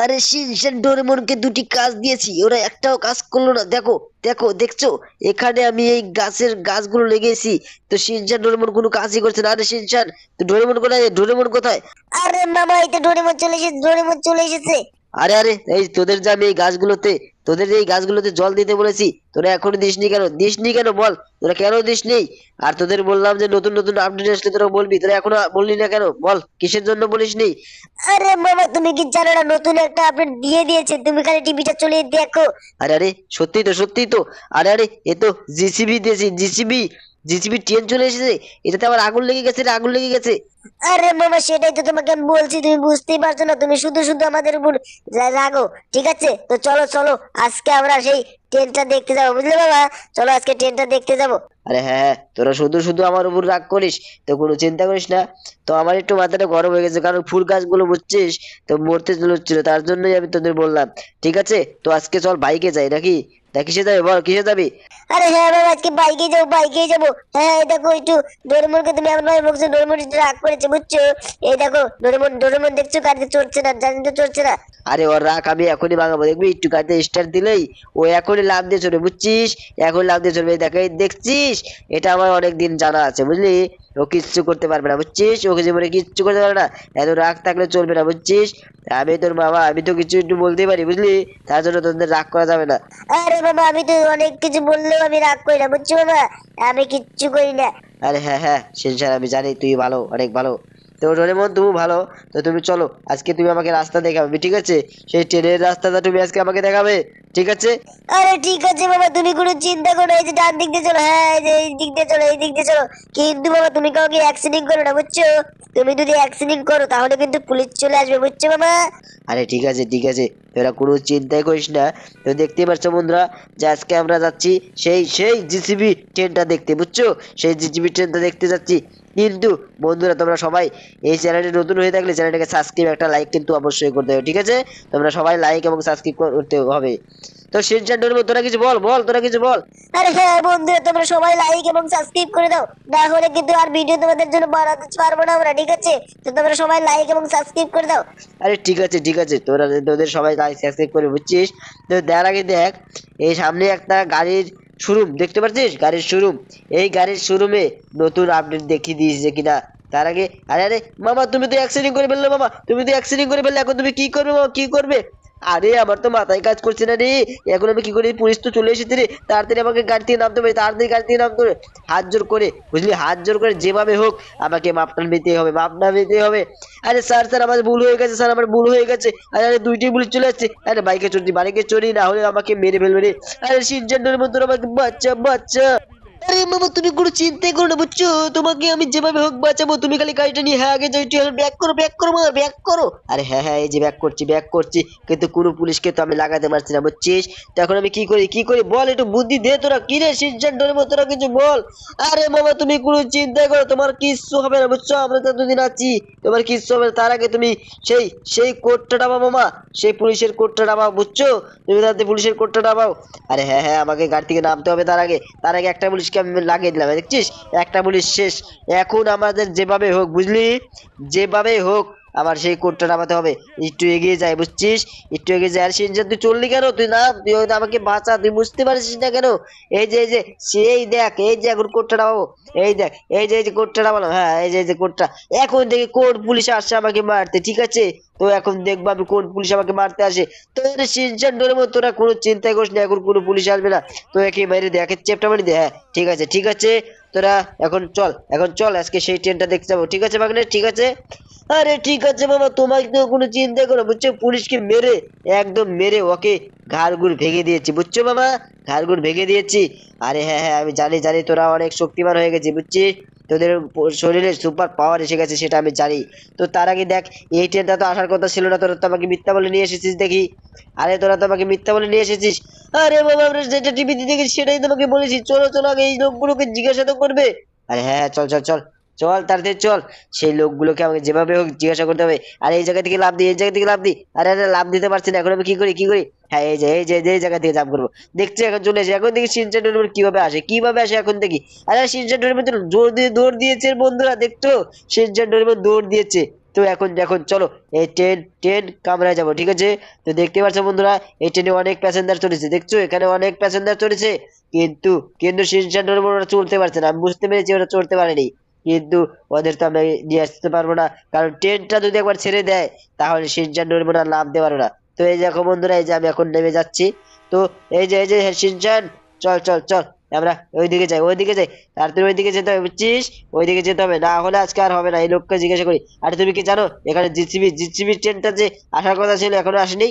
আরে শিনচান ডোরেমনকে দুটি কাজ দিয়েছি, ওরা একটাও কাজ করলো না। দেখো দেখো, দেখছো? এখানে আমি এই গাছের গাছগুলো লেগেছি, তো শিনচান ডোরেমন কোনো কাজই করছে না। আরে শিনচান, তো ডোরেমন কোথায়? ডোরেমন কোথায়? আরে মামা, এই তো ডোরেমন চলে এসেছে, ডোরেমন চলে এসেছে। আরে আরে, এই তোদের যে আমি এই গাছগুলোতে, তোদের যে এই গাছগুলোতে জল দিতে বলেছি, তোরা এখনো দিসনি কেন? দিসনি কেন বল? তোরা কেন দিসনি? আর তোদের বললাম যে নতুন নতুন আপডেট আসলে তোরা বলবি, তোরা এখনো বললি না কেন? বল কিসের জন্য বলিসনি? আরে মামা, তুমি কি জানো না, নতুন একটা আপডেট দিয়ে দিয়েছে, তুমি খালি টিভিটা চলিয়ে দেখো। আরে আরে, সত্যি তো, সত্যি তো। আরে আরে, এ তো জিসিবি দিয়েছি, জিসিবি, জিসিবি ট্রেন চলে এসেছে। এটাতে আবার আগুন লেগে গেছে রে, আগুন লেগে গেছে। আরে মামা, সেটাই তো তোমাকে আমি বলছি, তুমি বুঝতেই পারছো না, তুমি শুধু শুধু আমাদের উপর রাগো। ঠিক আছে, তো চলো চলো, আজকে আমরা সেই ট্রেনটা দেখতে যাবো, বুঝলে বাবা? চলো আজকে ট্রেনটা দেখতে যাবো। আরে হ্যাঁ হ্যাঁ, তোরা শুধু শুধু আমার উপর রাগ করিস, তো কোনো চিন্তা করিস না। তো আমার একটু মাথাটা গরম হয়ে গেছে, কারণ ফুল গাছগুলো বুঝছিস তো মরতে চলেছিল, তার জন্যই আমি তোদের বললাম। ঠিক আছে, তো আজকে চল বাইকে যাই নাকি? না কিসে যাবি বল, কিসে যাবি? আরে হ্যাঁ বাবা, আজকে বাইকে যাবো, বাইকে যাবো। হ্যাঁ, এই দেখো একটু ডোরেমনকে তুমি এমন ভাবে বলছো, ডোরেমন একটু রাগ করেছে, বুঝছো? এই দেখো ডোরেমন, ডোরেমন দেখছো গাড়িতে চড়ছে না, জানি তো চড়ছে না। আরে ওর রাগ আমি এখনই ভাঙাবো, দেখবি একটু গাড়িতে স্টার্ট দিলেই ও এখনই লাফ দিয়ে চড়বে, বুঝছিস? এখন লাফ দিয়ে চড়বে, দেখ এই দেখছিস? এটা আমার অনেক দিন জানা আছে, বুঝলি? ও কিচ্ছু করতে পারবে না, বুঝছিস? ওকে জীবনে কিচ্ছু করতে পারবে না। এত রাগ থাকলে চলবে না, বুঝছিস? আমি তোর বাবা, আমি তো কিছু একটু বলতেই পারি, বুঝলি? তার জন্য তোদের রাগ করা যাবে না। আরে বাবা, আমি তো অনেক কিছু বললেও আমি রাগ করি না, বুঝছো বাবা? আমি কিচ্ছু করি না। আরে হ্যাঁ হ্যাঁ, সেনশান আমি জানি তুই ভালো, অনেক ভালো। তো ডোরেমন তুমি ভালো, তো তুমি চলো, আজকে তুমি আমাকে রাস্তা দেখাবে, ঠিক আছে? সেই ট্রেনের রাস্তাটা তুমি আজকে আমাকে দেখাবে, ঠিক আছে? আরে ঠিক আছে বাবা, তুমি কোনো চিন্তা করো না, এই যে ডান দিক দিয়ে চলো, হ্যাঁ এই যে এই দিক দিয়ে চলো, এই দিক দিয়ে চলো। কিন্তু বাবা, তুমি কাউকে অ্যাক্সিডেন্ট করো না, বুঝছো? তুমি যদি অ্যাক্সিডেন্ট করো তাহলে কিন্তু পুলিশ চলে আসবে, বুঝছো বাবা? আরে ঠিক আছে ঠিক আছে, তোরা কোনো চিন্তাই করিস না। তো দেখতেই পাচ্ছ বন্ধুরা, যে আজকে আমরা যাচ্ছি সেই সেই জিসিবি ট্রেনটা দেখতে, বুঝছো? সেই জিসিবি ট্রেনটা দেখতে যাচ্ছি। কিন্তু বন্ধুরা, তোমরা সবাই এই চ্যানেলে নতুন হয়ে থাকলে চ্যানেলটাকে সাবস্ক্রাইব, একটা লাইক কিন্তু অবশ্যই করতে হবে, ঠিক আছে? তোমরা সবাই লাইক এবং সাবস্ক্রাইব করতে হবে। তো শিনচান ডোরেমন, তোরা কিছু বল, বল তোরা কিছু বল। আরে হ্যাঁ বন্ধুরা, তোমরা সবাই লাইক এবং সাবস্ক্রাইব করে দাও, না হলে কিন্তু আর ভিডিও তোমাদের জন্য বানাতে পারবো না আমরা, ঠিক আছে? তো তোমরা সবাই লাইক এবং সাবস্ক্রাইব করে দাও। আরে ঠিক আছে ঠিক আছে, তোরা তোদের সবাই লাইক সাবস্ক্রাইব করে, বুঝছিস? তো দেখার আগে দেখ, এই সামনে একটা গাড়ির শোরুম দেখতে পাচ্ছিস, গাড়ির শোরুম। এই গাড়ির শোরুমে নতুন আপডেট দেখিয়ে দিয়েছে কিনা। তার আগে, আরে আরে মামা, তুমি তো অ্যাক্সিডেন্ট করে ফেললে মামা, তুমি তো অ্যাক্সিডেন্ট করে ফেললে, এখন তুমি কি করবে মামা, কি করবে? আরে আমার তো মাথায় কাজ করছে না রে, এখন আমি কি করি? পুলিশ তো চলে এসেছে রে, তাড়াতাড়ি আমাকে গাড়ি থেকে নামতে হবে, তাড়াতাড়ি গাড়ি থেকে নামতে হবে। হাত জোর করে, বুঝলি, হাত জোর করে যেভাবে হোক আমাকে মাপটা নিতে হবে, মাপটা নিতে হবে। আরে স্যার স্যার, আমার ভুল হয়ে গেছে স্যার, আমার ভুল হয়ে গেছে। আরে আরে, দুইটি পুলিশ চলে আসছে। আরে বাইকে চড়ি, বাইকে চড়ি, না হলে আমাকে মেরে ফেলবে রে। আরে সিনচানের মতো আমাকে বাচ্চা বাচ্চা। আরে মামা, তুমি কোনো চিন্তাই করো না, বুঝছো? তোমাকে আমি যেভাবে হোক বাঁচাবো, তুমি খালি গাড়িটা নিয়ে হ্যাঁ আগে যাও, একটু ব্যাক করো, ব্যাক করো মামা, ব্যাক করো। আরে হ্যাঁ হ্যাঁ, এই যে ব্যাক করছি, ব্যাক করছি, কিন্তু কোনো পুলিশকে তো আমি লাগাতে পারছি না, বুঝছিস? তো এখন আমি কি করি, কি করি বল, একটু বুদ্ধি দে তোরা। কি রে সিনচানের মতো, তোরা কিছু বল। আরে বাবা, তুমি কোনো চিন্তা করো, তোমার কিচ্ছু হবে না, বুঝছো? আমরা তো দুদিন আছি, তোমার কিচ্ছু হবে না। তার আগে তুমি সেই সেই কোটটা নামাও মামা, সেই পুলিশের কোটটা নামাও, বুঝছো? তুমি তাতে পুলিশের কোটটা নামাও। আরে হ্যাঁ হ্যাঁ, আমাকে গাড়ি থেকে নামতে হবে। তার আগে, তার আগে একটা পুলিশকে আমি লাগিয়ে দিলাম, দেখছিস? একটা পুলিশ শেষ। এখন আমাদের যেভাবে হোক, বুঝলি, যেভাবে হোক আমার সেই কোটটা নামাতে হবে। একটু এগিয়ে যায়, বুঝছিস? একটু এগিয়ে যায়। আর সিনজান, তুই চললি কেন? তুই না, তুই হয়তো আমাকে বাঁচা, তুই বুঝতে পারছিস না কেন? এই যে সেই দেখ, এই যে এখন কোটটা নামাবো। এই দেখ, এই যে কোটটা নামালাম, হ্যাঁ এই যে কোটটা। এখন দেখি কোন পুলিশ আসছে আমাকে মারতে, ঠিক আছে? তো এখন দেখবো আমি কোন পুলিশ আমাকে মারতে আসে। তোর সিনচান ডোরেমন, তোরা কোনো চিন্তাই করিস না, এখন কোনো পুলিশ আসবে না। তো একে মেরে দে, একে চেপটা মেরে দে। হ্যাঁ ঠিক আছে ঠিক আছে, তোরা এখন চল, এখন চল, আজকে সেই ট্রেনটা দেখতে যাবো, ঠিক আছে বাগনে, ঠিক আছে? আরে ঠিক আছে বাবা, তোমাকে তো কোনো চিন্তা করো, বুঝছো? পুলিশকে মেরে, একদম মেরে ওকে ঘাড় গুড় ভেঙে দিয়েছি, বুঝছো বাবা? ঘাড় গুড় ভেঙে দিয়েছি। আরে হ্যাঁ হ্যাঁ, আমি জানি জানি, তোরা অনেক শক্তিমান হয়ে গেছিস, বুঝছিস? তোদের শরীরে সুপার পাওয়ার এসে গেছে, সেটা আমি জানি। তো তার আগে দেখ, এই ট্রেনটা তো আসার কথা ছিল না, তোরা তো আমাকে মিথ্যা বলে নিয়ে এসেছিস দেখি। আরে তোরা তো আমাকে মিথ্যা বলে নিয়ে এসেছিস। আরে বাবা, আমরা যেটা টিভিতে দেখেছি সেটাই তোমাকে বলেছি, চলো চলো, আগে এই লোকগুলোকে জিজ্ঞাসা তো করবে। আরে হ্যাঁ হ্যাঁ, চল চল চল, চল তাড়াতাড়ি চল। সেই লোকগুলোকে আমাকে যেভাবে হোক জিজ্ঞাসা করতে হবে। আর এই জায়গা থেকে লাভ দিই, এই জায়গা থেকে লাভ দিই। আরে আরে, লাভ দিতে পারছি না, এখন আমি কি করি, কি করি? হ্যাঁ এই জায়গা থেকে জাম্প করবো। দেখছি এখন চলে এসে, এখন দেখি সিনচান ডোরেমন কিভাবে আসে, কিভাবে আসে এখন দেখি। আরে সিনচান ডোরেমন তো জোর দিয়ে দৌড় দিয়েছে বন্ধুরা, দেখতো? সিনচান ডোরেমন দৌড় দিয়েছে। তো এখন এখন চলো এই ট্রেন ট্রেন কামরায় যাবো, ঠিক আছে? তো দেখতে পাচ্ছ বন্ধুরা, এই ট্রেনে অনেক প্যাসেঞ্জার চলেছে, দেখছো এখানে অনেক প্যাসেঞ্জার চলেছে। কিন্তু কিন্তু শিনচান ডোরেমন ওরা চলতে পারছে না, আমি বুঝতে পেরেছি ওরা চড়তে পারেনি। কিন্তু ওদের তো আমরা নিয়ে আসতে পারবো না, কারণ ট্রেনটা যদি একবার ছেড়ে দেয় তাহলে শিনচান ডোরেমন আর নামতে পারবে না। তো এই দেখো বন্ধুরা, এই যে আমি এখন নেমে যাচ্ছি। তো এই যে শিনচান, চল চল চল, আমরা ওইদিকে যাই, ওইদিকে যাই, তাড়াতাড়ি ওইদিকে যেতে হবে, বুঝছিস? ওইদিকে যেতে হবে, না হলে আজকে আর হবে না। এই লোককে জিজ্ঞাসা করি, আরে তুমি কি জানো এখানে জিসিবি ট্রেনটা যে আসার কথা ছিল এখনো আসেনি?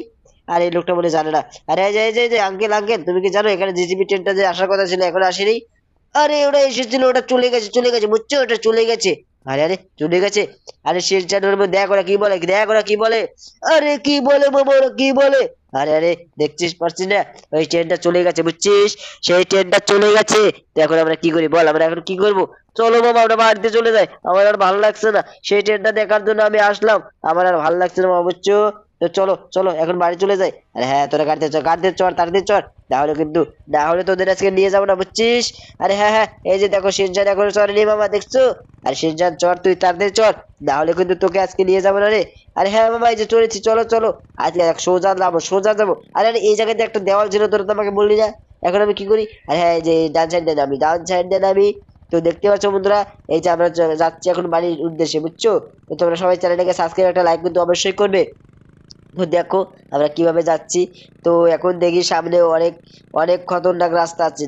আর এই লোকটা বলে জানে না। আরে এই যে আঙ্কেল আঙ্কেল, তুমি কি জানো এখানে জিসিবি ট্রেনটা যে আসার কথা ছিল এখনো আসেনি? আরে ওটা এসেছিল, ওটা চলে গেছে বুঝছো, ওটা চলে গেছে। আরে আরে চলে গেছে। আরে শেরশাহ মধ্যে দেখ ওরা কি বলে, দেখ ওরা কি বলে। আরে কি বলে বাবা, ওরা কি বলে? আরে আরে দেখছিস পারছিস না, ওই ট্রেনটা চলে গেছে বুঝছিস, সেই ট্রেনটা চলে গেছে। তো এখন আমরা কি করি বল, আমরা এখন কি করবো? চলো বাবা আমরা বাড়িতে চলে যাই, আমার আর ভালো লাগছে না, সেই ট্রেনটা দেখার জন্য আমি আসলাম, আমার আর ভালো লাগছে না বাবা, বুঝছো? তো চলো চলো এখন বাড়ি চলে যাই। আরে হ্যাঁ তোরা গাড়িতে চড় তাড়াতাড়ি চড়, না হলে তোদের আজকে নিয়ে যাবো না বুঝছিস। আরে হ্যাঁ হ্যাঁ, এই যে দেখো শিনচান এখনো চড়েনি মামা, দেখছো? আর শিনচান চড়, তুই তাড়াতাড়ি চড়, না হলে কিন্তু তোকে আজকে নিয়ে যাবো না রে। আরে হ্যাঁ মামা, এই যে চড়েছি, চলো চলো, আজকে সোজা যাবো সোজা যাবো। আরে আরে এই জায়গাতে একটা দেওয়াল ছিল, তোরা তো আমাকে বললি না, এখন আমি কি করি? আরে হ্যাঁ, এই যে ডান সাইডে নামি, ডান সাইডে নামি। তো দেখতে পাচ্ছ বন্ধুরা, এই যে আমরা যাচ্ছি এখন বাড়ির উদ্দেশ্যে, বুঝছো? তো তোমরা সবাই চ্যানেলটাকে সাবস্ক্রাইব, একটা লাইক কিন্তু অবশ্যই করবে। তো দেখো আমরা কিভাবে যাচ্ছি। তো এখন দেখি সামনে অনেক অনেক খতরনাক রাস্তা আছে,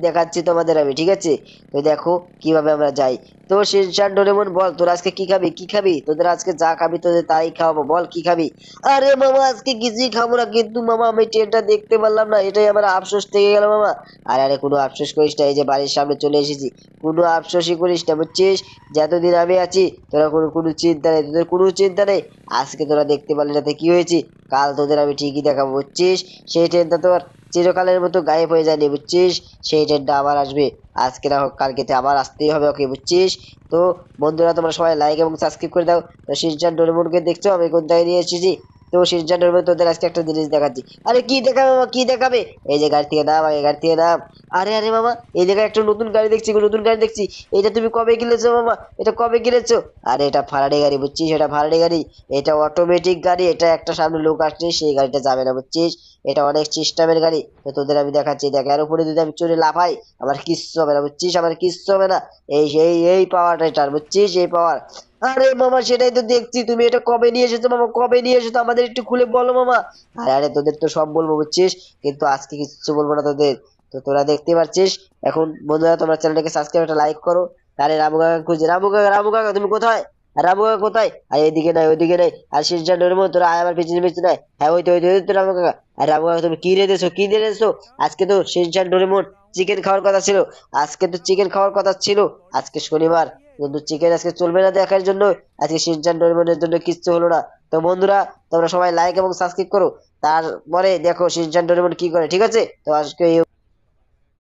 দেখাচ্ছি তোমাদের আমি, ঠিক আছে? তো দেখো কিভাবে আমরা যাই। তো শিনচান ডোরেমন বল, তোরা আজকে কি খাবি, কি খাবি? তোদের আজকে যা খাবি তোদের তাই খাওয়াবো, বল কি খাবি? আরে মামা আজকে কিছুই খাবো না, কিন্তু মামা আমি ট্রেনটা দেখতে পারলাম না, এটাই আমার আফসোস থেকে গেল মামা। আরে আরে কোনো আফসোস করিস না, এই যে বাড়ির সামনে চলে এসেছি, কোনো আফসোসই করিস না বুঝছিস। যতদিন আমি আছি তোরা কোনো কোনো চিন্তা নেই, তোদের কোনো চিন্তা নেই। আজকে তোরা দেখতে পারলি না তো কি হয়েছে, কাল তোদের আমি ঠিকই দেখাবো বুঝছিস। সেই ট্রেনটা তোর চিরকালের মতো গায়েব হয়ে যায়নি বুঝছিস, সেই ট্রেনটা আবার আসবে, আজকে না হোক কালকেতে আবার আসতেই হবে ওকে, বুঝছিস? তো বন্ধুরা তোমরা সবাই লাইক এবং সাবস্ক্রাইব করে দাও। তো শিনচান ডোরেমনকে দেখছো আমি কোন জায়গায় নিয়ে এসেছি। তো শিনচান ডোরেমন তোদের আজকে একটা জিনিস দেখাচ্ছি। আরে কি দেখাবে মামা, কি দেখাবে? এই যে গাড়ি থেকে নাম, আগে গাড়ি থেকে নাম। আরে আরে মামা, এই জায়গায় একটা নতুন গাড়ি দেখছি, নতুন গাড়ি দেখছি। এটা তুমি কবে কিনেছো মামা, এটা কবে কিনেছো? আরে এটা ভাড়াটে গাড়ি বুঝছিস, এটা ভাড়াটে গাড়ি, এটা অটোমেটিক গাড়ি, এটা একটা সামনে লোক আসছে সেই গাড়িটা যাবে না বুঝছিস, এটা অনেক সিস্টেমের গাড়ি। তো তোদের আমি দেখাচ্ছি, দেখ এর উপরে যদি আমি চড়ে লাফাই আমার কিচ্ছু হবে না বুঝছিস, আমার কিচ্ছু হবে না। এই পাওয়ারটা এটার বুঝছিস, এই পাওয়ার। আরে মামা সেটাই তো দেখছি, তুমি এটা কবে নিয়ে এসেছো মামা, কবে নিয়ে এসেছো আমাদের একটু খুলে বলো মামা। আরে আরে তোদের তো সব বলবো বুঝছিস, কিন্তু আজকে কিচ্ছু বলবো না তোদের। তো তোরা দেখতে পাচ্ছিস এখন বন্ধুরা, তোমরা চ্যানেলটাকে সাবস্ক্রাইব, একটা লাইক করো। তাহলে রামু কাকা খুঁজে, রামু কাকা, রামু কাকা তুমি কোথায়? আর রামু কাকা কোথায়? আর এদিকে নাই ওইদিকে নাই, আর শিনচান ডোরেমন তোরা আয় আমার পিছনে পিছনে আয়। হ্যাঁ ওই তো রামু কাকা। আর রামু কাকা তুমি কি রেঁধেছো, কি দিয়ে রেঁধেছো? আজকে তো শিনচান ডোরেমন চিকেন খাওয়ার কথা ছিল, আজকে তো চিকেন খাওয়ার কথা ছিল, আজকে শনিবার, কিন্তু চিকেন আজকে চলবে না দেখার জন্য, আজকে শিনচান ডোরেমনের জন্য কিচ্ছু হলো না। তো বন্ধুরা তোমরা সবাই লাইক এবং সাবস্ক্রাইব করো, তারপরে দেখো শিনচান ডোরেমন কি করে, ঠিক আছে? তো আজকে